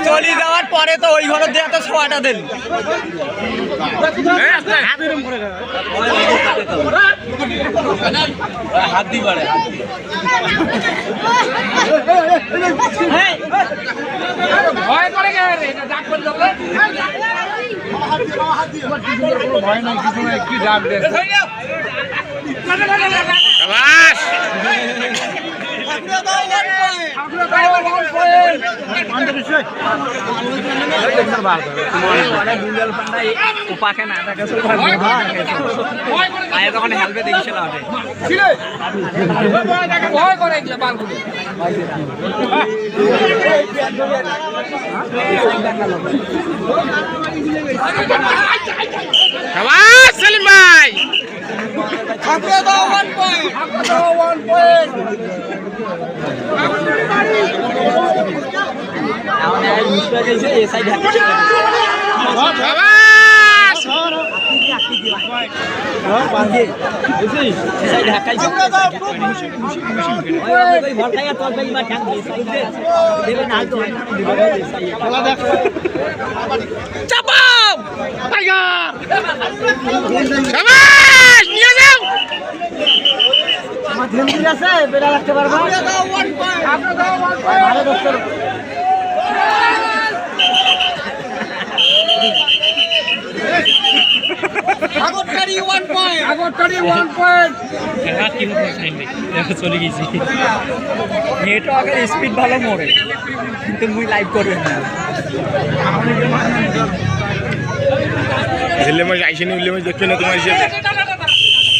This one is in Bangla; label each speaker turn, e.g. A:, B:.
A: চলে যাওয়ার পরে তো ওই ঘরের দিয়ে এত ছোঁয়াটা দেন হাত দিয়ে পারে ভয় করে ভয় নাই কিছু নাই কি ডাক দেন যখন হেলবে দেখছিল
B: সেলিম ভাই
A: আছে বেড়া রাখতে পারবো চলে গেছি নেটওয়ার্কের স্পিড ভালো মোড়ে কিন্তু মুই লাইভ করবেন না
B: আইসেনি দেখবে না তোমার